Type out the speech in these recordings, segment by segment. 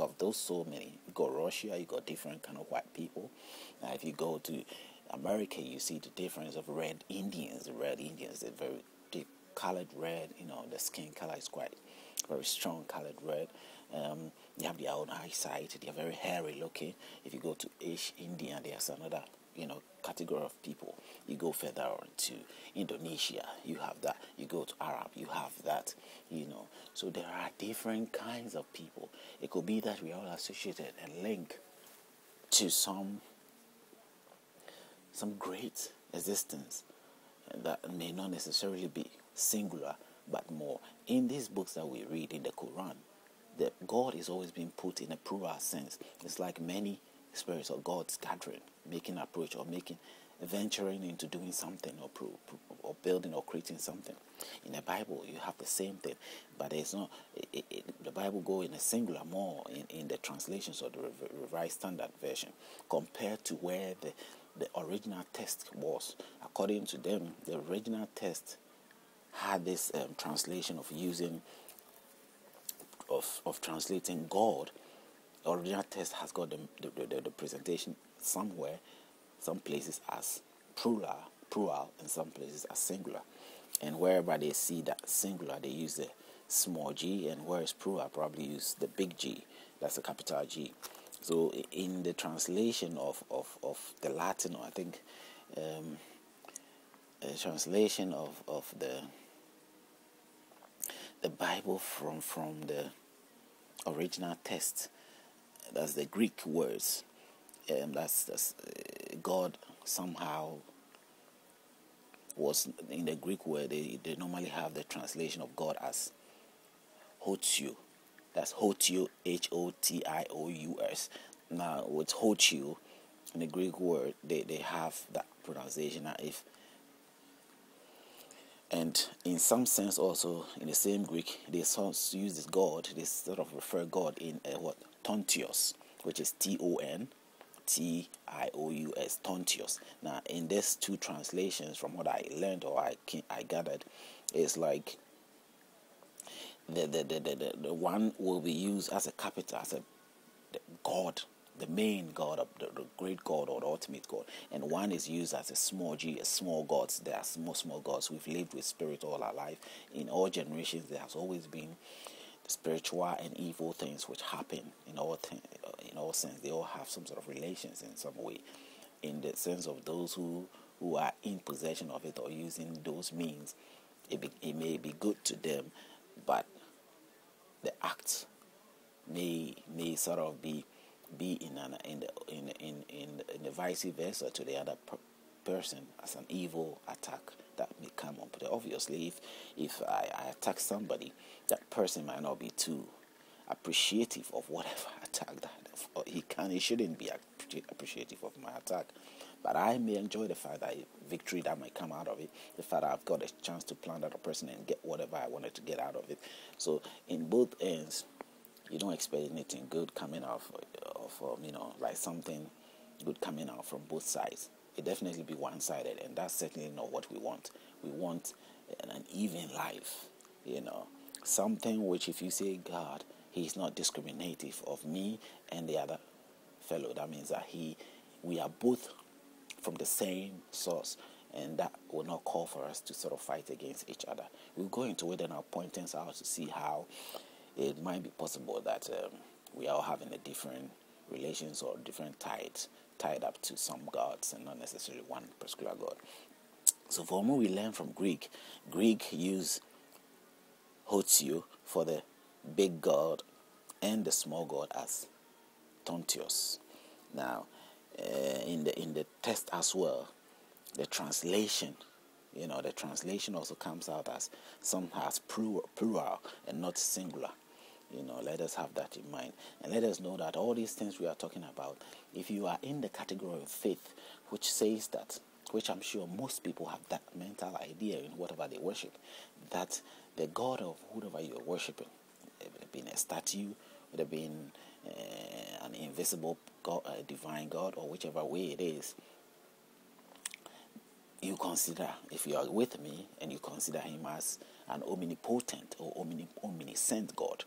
have those so many. You got Russia, you got different kind of white people. Now, if you go to America, you see the difference of red Indians. The red Indians, they're very deep colored red. The skin color is quite very strong colored red. They have their own eyesight. They are very hairy looking. If you go to India, there's another category of people. You go further on to Indonesia, you have that. You go to Arab, you have that. So there are different kinds of people. It could be that we are all associated and linked to some great existence that may not necessarily be singular, but more. In these books that we read in the Quran, that God is always being put in a plural sense. It's like many spirits or gods gathering, making approach or venturing into doing something or building or creating something. In the Bible, you have the same thing, but it's not. The Bible go in a singular more in the translations or the Revised Standard Version compared to where the original text was. According to them, the original text had this translation of using of translating God. The original text has got the presentation somewhere, some places as plural, and some places as singular. And wherever they see that singular, they use the small g, and where it's plural, probably use the big G. That's a capital G. So in the translation of the Latin, or I think a translation of the Bible from the original text, that's the Greek words. That's God somehow was in the Greek word. They normally have the translation of God as Hotio. That's Hotio, Hotious. Now with Hotio in the Greek word, they have that pronunciation. And in some sense also in the same Greek, they use this God. They sort of refer God in Tontios, which is Tontious, Tontios. Now, in these two translations, from what I learned or I gathered, it's like the one will be used as a capital, as the God, the main God, of the great God or the ultimate God, and one is used as a small g, as small gods. There are small gods. We've lived with spirit all our life. In all generations, there has always been spiritual and evil things which happen in all sense. They all have some sort of relations in some way, in the sense of those who are in possession of it or using those means. It may be good to them, but the act may sort of be in the vice versa to the other person as an evil attack that may come up. But obviously, if I attack somebody, that person might not be too appreciative of whatever attack that he shouldn't be appreciative of my attack. But I may enjoy the fact that victory that might come out of it, the fact that I've got a chance to plant that person and get whatever I wanted to get out of it. So in both ends, you don't expect anything good coming out of like something good coming out from both sides. It definitely be one-sided, and that's certainly not what we want. We want an even life, something which, if you say God, He's not discriminative of me and the other fellow. That means that we are both from the same source, and that will not call for us to sort of fight against each other. We'll go into it and I'll point things out to see how it might be possible that we are all having a different relations or different tied up to some gods and not necessarily one particular god. So for what we learn from Greek use Hotio for the big god and the small god as Tontios. Now, in the text as well, the translation also comes out as some has plural and not singular. Let us have that in mind, and let us know that all these things we are talking about, if you are in the category of faith, which says that, which I'm sure most people have that mental idea in whatever they worship, that the God of whoever you are worshiping, it would have been a statue, it would have been an invisible God, a divine God, or whichever way it is, you consider, if you are with me, and you consider Him as an omnipotent or omniscient God,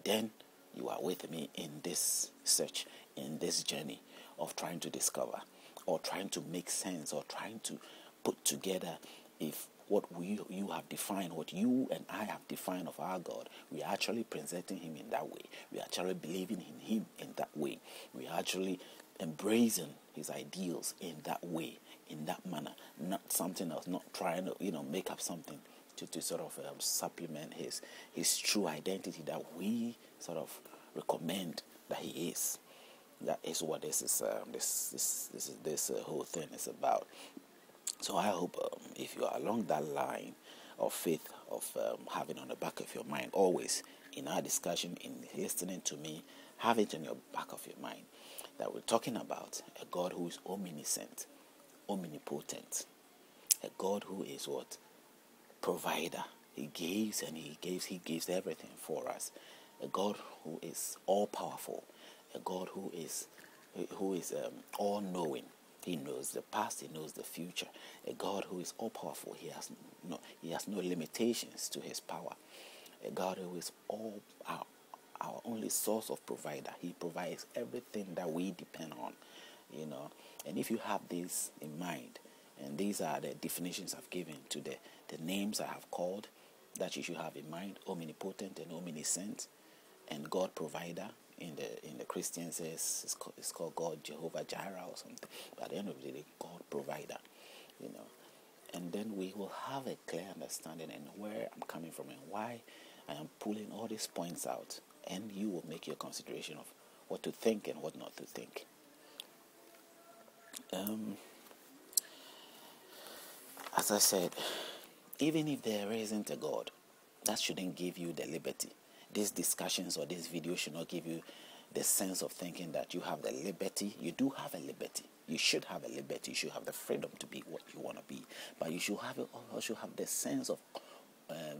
then you are with me in this search, in this journey of trying to discover, or trying to make sense, or trying to put together if what you have defined, what you and I have defined of our God, we are actually presenting him in that way. We are actually believing in him in that way. We are actually embracing his ideals in that way, in that manner, not something else, not trying to make up something to sort of supplement his true identity that we sort of recommend that he is. That is what this whole thing is about. So I hope if you are along that line of faith, of having on the back of your mind always in our discussion, in listening to me, have it in your back of your mind that we're talking about a God who is omniscient, omnipotent, a God who is what? Provider. He gives and he gives everything for us. A God who is all powerful, a God who is all knowing. He knows the past, he knows the future. A God who is all powerful. He has no limitations to his power. A God who is all our only source of provider. He provides everything that we depend on. And if you have this in mind, and these are the definitions I've given to the names I have called that you should have in mind: omnipotent and omniscient, and God provider. In the Christian says it's called God Jehovah Jireh or something. But at the end of the day, God provider. And then we will have a clear understanding and where I'm coming from and why I am pulling all these points out. And you will make your consideration of what to think and what not to think. As I said, even if there isn't a God, that shouldn't give you the liberty. These discussions or this video should not give you the sense of thinking that you have the liberty. You do have a liberty. You should have a liberty. You should have the freedom to be what you want to be. But you should also have the sense of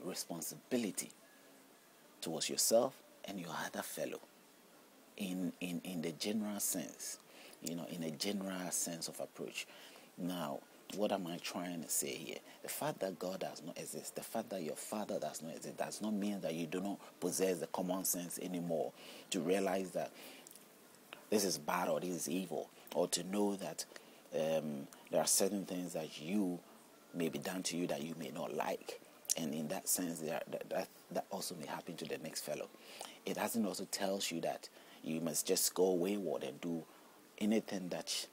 responsibility towards yourself and your other fellow in the general sense, in a general sense of approach. Now, what am I trying to say here? The fact that God does not exist, the fact that your father does not exist, does not mean that you do not possess the common sense anymore to realize that this is bad or this is evil, or to know that there are certain things that you may be done to you that you may not like. And in that sense, that also may happen to the next fellow. It doesn't also tells you that you must just go wayward and do anything that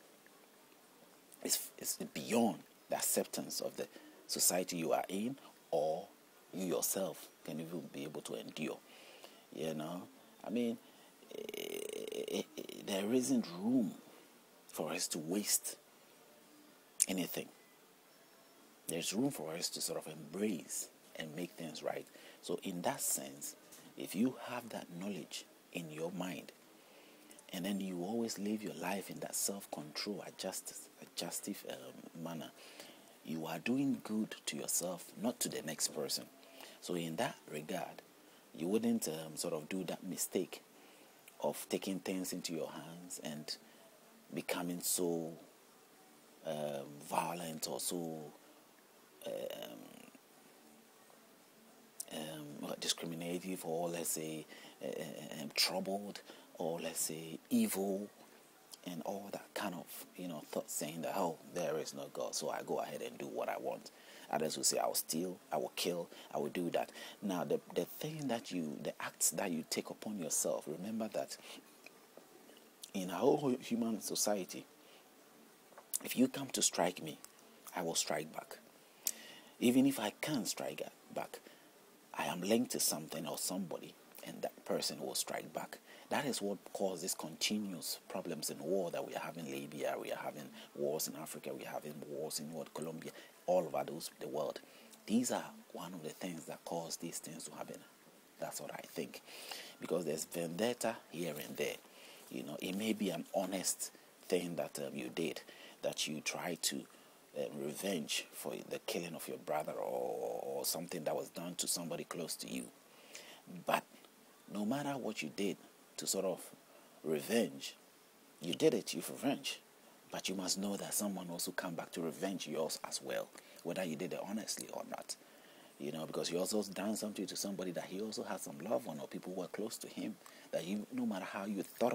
is beyond the acceptance of the society you are in, or you yourself can even be able to endure. I mean, there isn't room for us to waste anything. There's room for us to sort of embrace and make things right. So in that sense, if you have that knowledge in your mind, and then you always live your life in that self-control, adjustive manner, you are doing good to yourself, not to the next person. So in that regard, you wouldn't sort of do that mistake of taking things into your hands and becoming so violent or so discriminative, or let's say troubled, or let's say evil, and all that kind of thoughts, saying that, oh, there is no God, so I go ahead and do what I want. Others will say, I will steal, I will kill, I will do that. Now the acts that you take upon yourself, remember that in our whole human society, if you come to strike me, I will strike back. Even if I can't strike back, I am linked to something or somebody, and that person will strike back. That is what causes continuous problems in war that we are having in Libya, we are having wars in Africa, we are having wars in Colombia, all over the world. These are one of the things that cause these things to happen. That's what I think. Because there's vendetta here and there. It may be an honest thing that you did, that you try to revenge for the killing of your brother, or something that was done to somebody close to you. But no matter what you did to sort of revenge, you did it, you've revenge. But you must know that someone also come back to revenge yours as well, whether you did it honestly or not. because he also done something to somebody that he also had some love on, or people who were close to him, that no matter how you thought